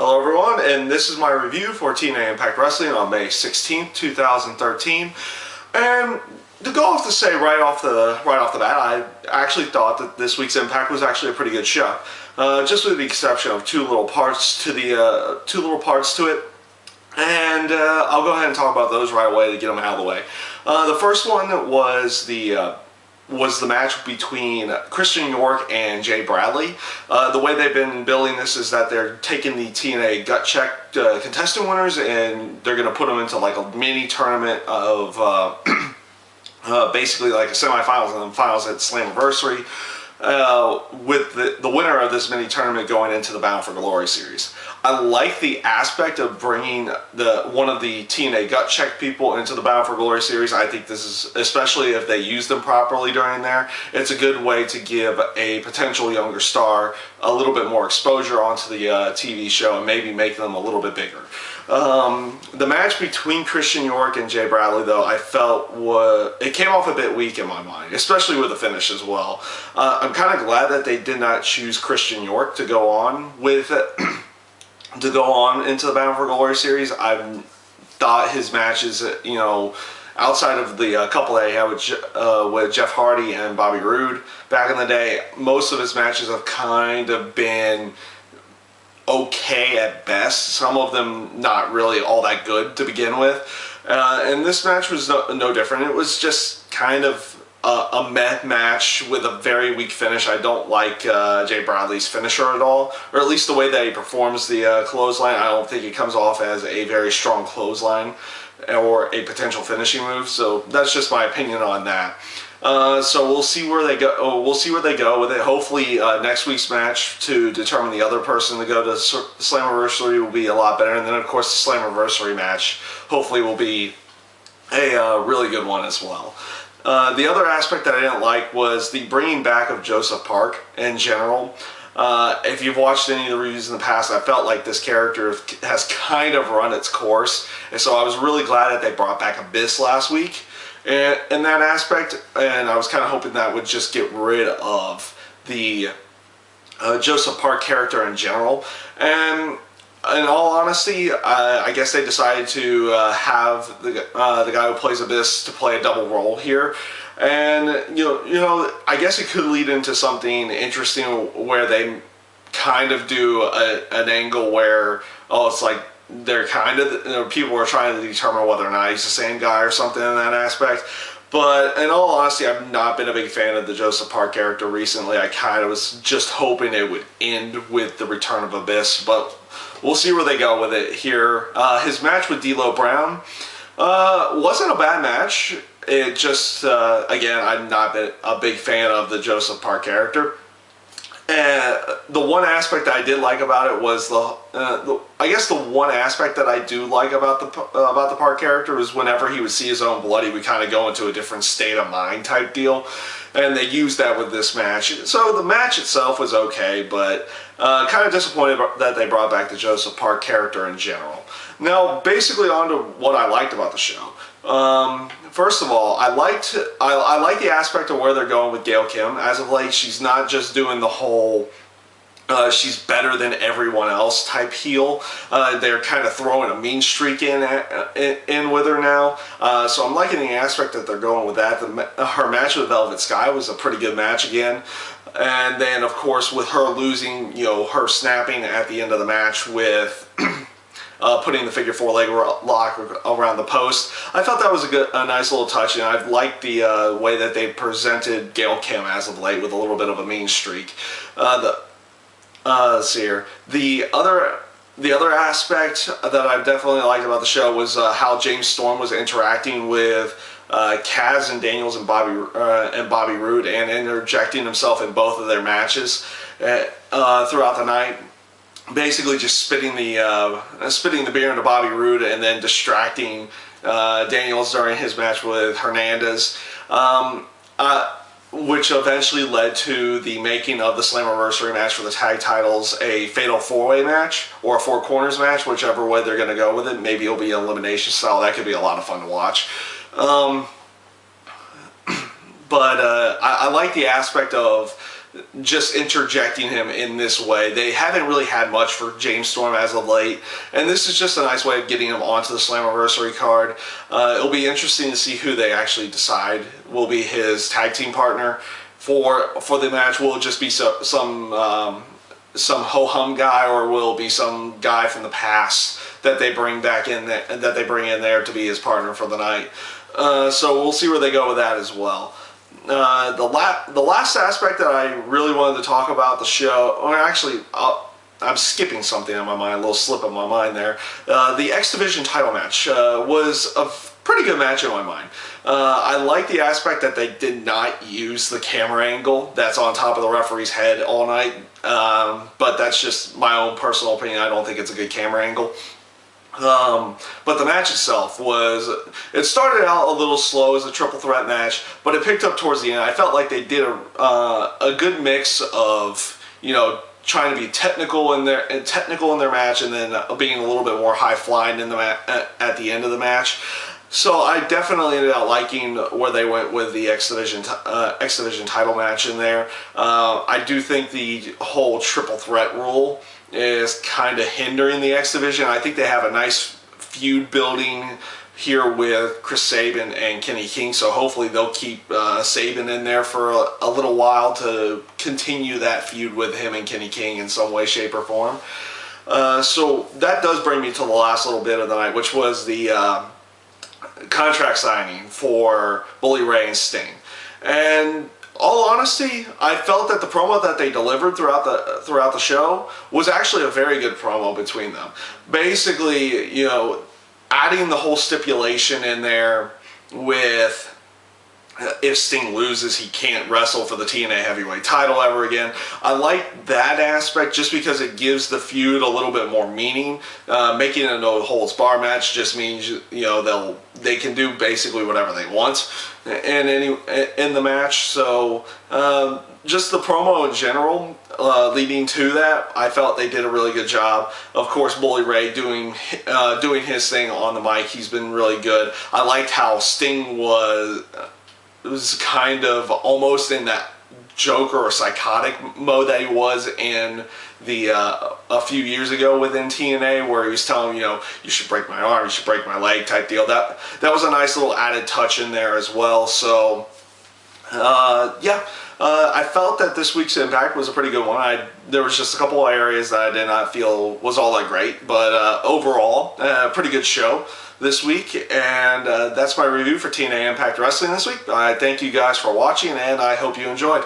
Hello everyone, and this is my review for TNA Impact Wrestling on May 16th, 2013. And to go off to say right off the bat, I actually thought that this week's Impact was actually a pretty good show. Just with the exception of two little parts to it. And I'll go ahead and talk about those right away to get them out of the way. The first one was the match between Christian York and Jay Bradley. The way they've been building this is that they're taking the TNA Gut Check contestant winners and they're going to put them into like a mini tournament of basically like a semifinals and then finals at Slammiversary. With the winner of this mini tournament going into the Bound for Glory series. I like the aspect of bringing one of the TNA Gut Check people into the Bound for Glory series. I think this is, especially if they use them properly during there, it's a good way to give a potential younger star a little bit more exposure onto the TV show and maybe make them a little bit bigger. The match between Christian York and Jay Bradley, though, I felt it came off a bit weak in my mind, especially with the finish as well. I'm kind of glad that they did not choose Christian York to go on with into the Bound for Glory series. I thought his matches, you know, outside of the couple that he had with Jeff Hardy and Bobby Roode back in the day, most of his matches have kind of been okay at best. Some of them not really all that good to begin with. And this match was no different. It was just kind of a meh match with a very weak finish. I don't like Jay Bradley's finisher at all, or at least the way that he performs the clothesline. I don't think it comes off as a very strong clothesline or a potential finishing move. So that's just my opinion on that. So we'll see where they go. We'll see where they go with it. Hopefully, next week's match to determine the other person to go to Slammiversary will be a lot better, and then of course the Slammiversary match hopefully will be a really good one as well. The other aspect that I didn't like was the bringing back of Joseph Park in general. If you've watched any of the reviews in the past, I felt like this character has kind of run its course, and so I was really glad that they brought back Abyss last week. In that aspect, and I was kind of hoping that would just get rid of the Joseph Park character in general. And in all honesty, I guess they decided to have the guy who plays Abyss to play a double role here. And you know, I guess it could lead into something interesting where they kind of do an angle where, oh, it's like they're kind of, you know, people are trying to determine whether or not he's the same guy or something in that aspect. But in all honesty, I've not been a big fan of the Joseph Park character recently. I kind of was just hoping it would end with the return of Abyss, but we'll see where they go with it here. His match with D'Lo Brown wasn't a bad match. It just, again, I've not been a big fan of the Joseph Park character. And the one aspect that I did like about it was I guess the one aspect that I do like about the Park character is whenever he would see his own blood, he would kind of go into a different state of mind type deal, and they used that with this match. So the match itself was okay, but kind of disappointed that they brought back the Joseph Park character in general. Now, basically, on to what I liked about the show. First of all, I like the aspect of where they're going with Gail Kim. As of late, she's not just doing the whole she's better than everyone else type heel. They're kind of throwing a mean streak in with her now. So I'm liking the aspect that they're going with that. Her match with Velvet Sky was a pretty good match again. And then, of course, with her losing, you know, her snapping at the end of the match with putting the figure four leg lock around the post. I thought that was a nice little touch, and I've liked the way that they presented Gail Kim as of late with a little bit of a mean streak. Let's see here. The other aspect that I've definitely liked about the show was how James Storm was interacting with Kaz and Daniels and Bobby Roode, and interjecting himself in both of their matches throughout the night. Basically just spitting the beer into Bobby Roode and then distracting Daniels during his match with Hernandez, which eventually led to the making of the Slammiversary match for the tag titles a fatal four-way match or a four corners match, whichever way they're going to go with it. Maybe it'll be elimination style. That could be a lot of fun to watch. But I like the aspect of just interjecting him in this way. They haven't really had much for James Storm as of late, and this is just a nice way of getting him onto the Slammiversary card. It'll be interesting to see who they actually decide will be his tag team partner for the match. Will it just be some ho-hum guy, or will it be some guy from the past that they bring back in there to be his partner for the night? So we'll see where they go with that as well. The last aspect that I really wanted to talk about the show, or actually, I'm skipping something on my mind, a little slip of my mind there. The X Division title match was a pretty good match in my mind. I like the aspect that they did not use the camera angle that's on top of the referee's head all night, but that's just my own personal opinion. I don't think it's a good camera angle. But the match itself it started out a little slow as a triple threat match, but it picked up towards the end. I felt like they did a good mix of, trying to be technical in their match, and then being a little bit more high flying at the end of the match. So I definitely ended up liking where they went with the X Division title match in there. I do think the whole triple threat rule is kind of hindering the X Division. I think they have a nice feud building here with Chris Sabin and Kenny King, so hopefully they'll keep Sabin in there for a little while to continue that feud with him and Kenny King in some way, shape, or form. So that does bring me to the last little bit of the night, which was the contract signing for Bully Ray and Sting. And all honesty, I felt that the promo that they delivered throughout the show was actually a very good promo between them. Basically, adding the whole stipulation in there with if Sting loses, he can't wrestle for the TNA Heavyweight title ever again. I like that aspect just because it gives the feud a little bit more meaning. Making it a no-holds-bar match just means they can do basically whatever they want in the match. So just the promo in general leading to that, I felt they did a really good job. Of course, Bully Ray doing his thing on the mic, he's been really good. I liked how Sting was kind of almost in that Joker or psychotic mode that he was in a few years ago within TNA, where he was telling him, you should break my arm, you should break my leg type deal. That was a nice little added touch in there as well. So I felt that this week's Impact was a pretty good one. There was just a couple of areas that I did not feel was all that great, but overall, pretty good show this week. And that's my review for TNA Impact Wrestling this week. I thank you guys for watching, and I hope you enjoyed.